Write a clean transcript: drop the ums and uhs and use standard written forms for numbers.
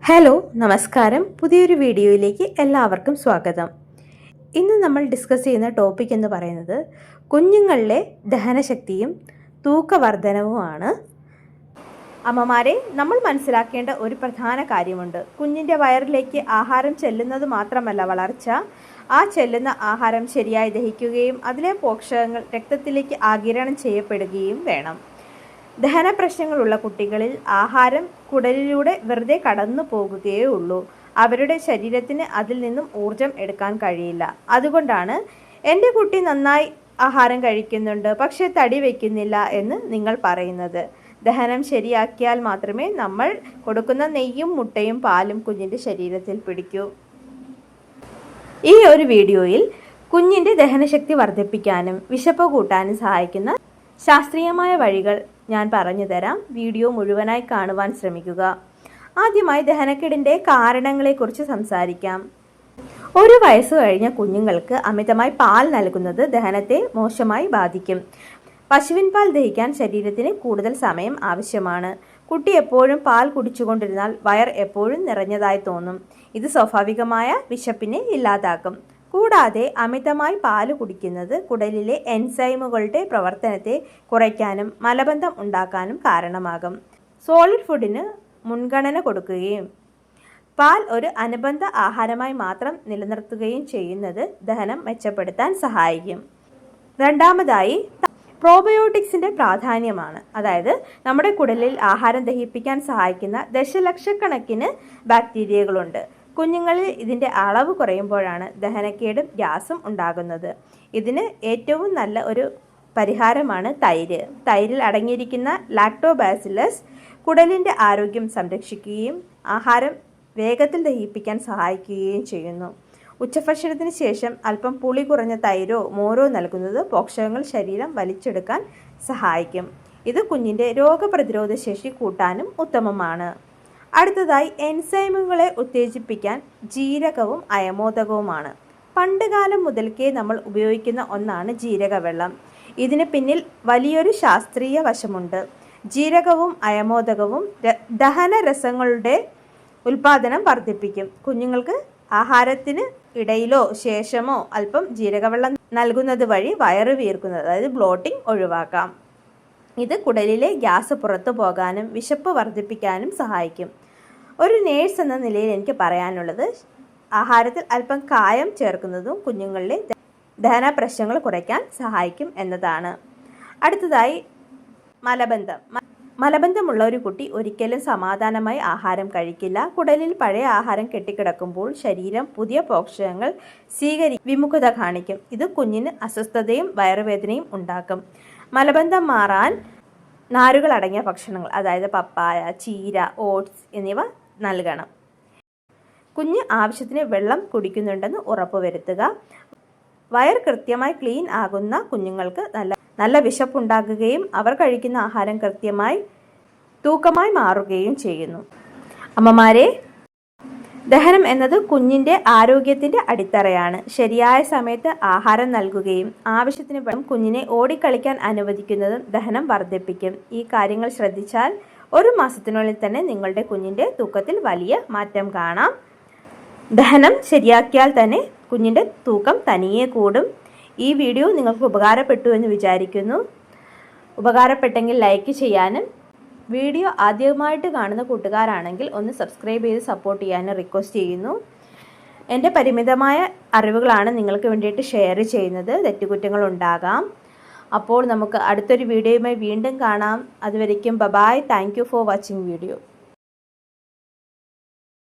Hello നമസ്കാരം. പുതിയൊരു വീഡിയോയിലേക്ക് എല്ലാവർക്കും സ്വാഗതം. ഇന്ന് നമ്മൾ ഡിസ്കസ് ചെയ്യുന്ന ടോപ്പിക് എന്ന് പറയുന്നത് കുഞ്ഞുങ്ങളിലെ ദഹനശക്തിയും തൂക്കവർദ്ധനവുമാണ്. അമ്മമാരെ, നമ്മൾ മനസ്സിലാക്കേണ്ട ഒരു പ്രധാന കാര്യമുണ്ട്. കുഞ്ഞിൻ്റെ വയറിലേക്ക് ആഹാരം ചെല്ലുന്നത് മാത്രമല്ല വളർച്ച, ആ ചെല്ലുന്ന ആഹാരം ശരിയായി ദഹിക്കുകയും അതിലെ പോഷകങ്ങൾ രക്തത്തിലേക്ക് ആഗിരണം ചെയ്യപ്പെടുകയും വേണം. ദഹന പ്രശ്നങ്ങളുള്ള കുട്ടികളിൽ ആഹാരം കുടലിലൂടെ വെറുതെ കടന്നു പോകുകയേ ഉള്ളൂ. അവരുടെ ശരീരത്തിന് അതിൽ നിന്നും ഊർജം എടുക്കാൻ കഴിയില്ല. അതുകൊണ്ടാണ് എൻ്റെ കുട്ടി നന്നായി ആഹാരം കഴിക്കുന്നുണ്ട് പക്ഷേ തടി വയ്ക്കുന്നില്ല എന്ന് നിങ്ങൾ പറയുന്നത്. ദഹനം ശരിയാക്കിയാൽ മാത്രമേ നമ്മൾ കൊടുക്കുന്ന നെയ്യും മുട്ടയും പാലും കുഞ്ഞിൻ്റെ ശരീരത്തിൽ പിടിക്കൂ. ഈ ഒരു വീഡിയോയിൽ കുഞ്ഞിൻ്റെ ദഹനശക്തി വർദ്ധിപ്പിക്കാനും വിശപ്പ് കൂട്ടാനും സഹായിക്കുന്ന ശാസ്ത്രീയമായ വഴികൾ ഞാൻ പറഞ്ഞു തരാം. വീഡിയോ മുഴുവനായി കാണുവാൻ ശ്രമിക്കുക. ആദ്യമായി ദഹനക്കേടിൻ്റെ കാരണങ്ങളെക്കുറിച്ച് സംസാരിക്കാം. ഒരു വയസ്സ് കഴിഞ്ഞ കുഞ്ഞുങ്ങൾക്ക് അമിതമായി പാൽ നൽകുന്നത് ദഹനത്തെ മോശമായി ബാധിക്കും. പശുവിൻ പാൽ ദഹിക്കാൻ ശരീരത്തിന് കൂടുതൽ സമയം ആവശ്യമാണ്. കുട്ടി എപ്പോഴും പാൽ കുടിച്ചുകൊണ്ടിരുന്നാൽ വയർ എപ്പോഴും നിറഞ്ഞതായി തോന്നും. ഇത് സ്വാഭാവികമായ വിശപ്പിനെ ഇല്ലാതാക്കും. കൂടാതെ അമിതമായി പാല് കുടിക്കുന്നത് കുടലിലെ എൻസൈമുകളുടെ പ്രവർത്തനത്തെ കുറയ്ക്കാനും മലബന്ധം ഉണ്ടാക്കാനും കാരണമാകും. സോളിഡ് ഫുഡിന് മുൻഗണന കൊടുക്കുകയും പാൽ ഒരു അനുബന്ധ ആഹാരമായി മാത്രം നിലനിർത്തുകയും ചെയ്യുന്നത് ദഹനം മെച്ചപ്പെടുത്താൻ സഹായിക്കും. രണ്ടാമതായി പ്രോബയോട്ടിക്സിൻ്റെ പ്രാധാന്യമാണ്. അതായത് നമ്മുടെ കുടലിൽ ആഹാരം ദഹിപ്പിക്കാൻ സഹായിക്കുന്ന ദശലക്ഷക്കണക്കിന് ബാക്ടീരിയകളുണ്ട്. കുഞ്ഞുങ്ങളിൽ ഇതിൻ്റെ അളവ് കുറയുമ്പോഴാണ് ദഹനക്കേടും ഗ്യാസും ഉണ്ടാകുന്നത്. ഇതിന് ഏറ്റവും നല്ല ഒരു പരിഹാരമാണ് തൈര്. തൈരിൽ അടങ്ങിയിരിക്കുന്ന ലാക്ടോബാസിലസ് കുടലിൻ്റെ ആരോഗ്യം സംരക്ഷിക്കുകയും ആഹാരം വേഗത്തിൽ ദഹിപ്പിക്കാൻ സഹായിക്കുകയും ചെയ്യുന്നു. ഉച്ചഭക്ഷണത്തിന് ശേഷം അല്പം പുളി കുറഞ്ഞ തൈരോ മോരോ നൽകുന്നത് പോഷകങ്ങൾ ശരീരം വലിച്ചെടുക്കാൻ സഹായിക്കും. ഇത് കുഞ്ഞിൻ്റെ രോഗപ്രതിരോധ ശേഷി കൂട്ടാനും ഉത്തമമാണ്. അടുത്തതായി എൻസൈമുകളെ ഉത്തേജിപ്പിക്കാൻ ജീരകവും അയമോദകവുമാണ്. പണ്ടുകാലം മുതൽക്കേ നമ്മൾ ഉപയോഗിക്കുന്ന ഒന്നാണ് ജീരകവെള്ളം. ഇതിന് പിന്നിൽ വലിയൊരു ശാസ്ത്രീയ വശമുണ്ട്. ജീരകവും അയമോദകവും ദഹനരസങ്ങളുടെ ഉൽപാദനം വർദ്ധിപ്പിക്കും. കുഞ്ഞുങ്ങൾക്ക് ആഹാരത്തിന് ഇടയിലോ ശേഷമോ അല്പം ജീരകവെള്ളം നൽകുന്നത് വഴി വയറ് വീർക്കുന്നത്, അതായത് ബ്ലോട്ടിംഗ്, ഒഴിവാക്കാം. ഇത് കുടലിലെ ഗ്യാസ് പുറത്തു പോകാനും വിശപ്പ് വർദ്ധിപ്പിക്കാനും സഹായിക്കും. ഒരു നേഴ്സ് എന്ന നിലയിൽ എനിക്ക് പറയാനുള്ളത്, ആഹാരത്തിൽ അല്പം കായം ചേർക്കുന്നതും കുഞ്ഞുങ്ങളിലെ ദഹന പ്രശ്നങ്ങൾ കുറയ്ക്കാൻ സഹായിക്കും എന്നതാണ്. അടുത്തതായി മലബന്ധമുള്ള ഒരു കുട്ടി ഒരിക്കലും സമാധാനമായി ആഹാരം കഴിക്കില്ല. കുടലിൽ പഴയ ആഹാരം കെട്ടിക്കിടക്കുമ്പോൾ ശരീരം പുതിയ പോഷകങ്ങൾ വിമുഖത കാണിക്കും. ഇത് കുഞ്ഞിന് അസ്വസ്ഥതയും വയറുവേദനയും ഉണ്ടാക്കും. മലബന്ധം മാറാൻ നാരുകൾ അടങ്ങിയ ഭക്ഷണങ്ങൾ, അതായത് പപ്പായ, ചീര, ഓട്സ് എന്നിവ നൽകണം. കുഞ്ഞ് ആവശ്യത്തിന് വെള്ളം കുടിക്കുന്നുണ്ടെന്ന് ഉറപ്പുവരുത്തുക. വയർ കൃത്യമായി ക്ലീൻ ആകുന്ന കുഞ്ഞുങ്ങൾക്ക് നല്ല വിശപ്പുണ്ടാകുകയും അവർ കഴിക്കുന്ന ആഹാരം കൃത്യമായി തൂക്കമായി മാറുകയും ചെയ്യുന്നു. അമ്മമാരെ, ദഹനം എന്നത് കുഞ്ഞിൻ്റെ ആരോഗ്യത്തിൻ്റെ അടിത്തറയാണ്. ശരിയായ സമയത്ത് ആഹാരം നൽകുകയും ആവശ്യത്തിന് വെള്ളം കുഞ്ഞിനെ ഓടിക്കളിക്കാൻ അനുവദിക്കുന്നതും ദഹനം വർദ്ധിപ്പിക്കും. ഈ കാര്യങ്ങൾ ശ്രദ്ധിച്ചാൽ ഒരു മാസത്തിനുള്ളിൽ തന്നെ നിങ്ങളുടെ കുഞ്ഞിൻ്റെ തൂക്കത്തിൽ വലിയ മാറ്റം കാണാം. ദഹനം ശരിയാക്കിയാൽ തന്നെ കുഞ്ഞിൻ്റെ തൂക്കം തനിയെ കൂടും. ഈ വീഡിയോ നിങ്ങൾക്ക് ഉപകാരപ്പെട്ടു എന്ന് വിചാരിക്കുന്നു. ഉപകാരപ്പെട്ടെങ്കിൽ ലൈക്ക് ചെയ്യാനും വീഡിയോ ആദ്യമായിട്ട് കാണുന്ന കൂട്ടുകാരാണെങ്കിൽ ഒന്ന് സബ്സ്ക്രൈബ് ചെയ്ത് സപ്പോർട്ട് ചെയ്യാനും റിക്വസ്റ്റ് ചെയ്യുന്നു. എൻ്റെ പരിമിതമായ അറിവുകളാണ് നിങ്ങൾക്ക് വേണ്ടിയിട്ട് ഷെയർ ചെയ്യുന്നത്. തെറ്റുകുറ്റങ്ങൾ ഉണ്ടാകാം. അപ്പോൾ നമുക്ക് അടുത്തൊരു വീഡിയോയുമായി വീണ്ടും കാണാം. അതുവരയ്ക്കും bye. Thank you for watching video.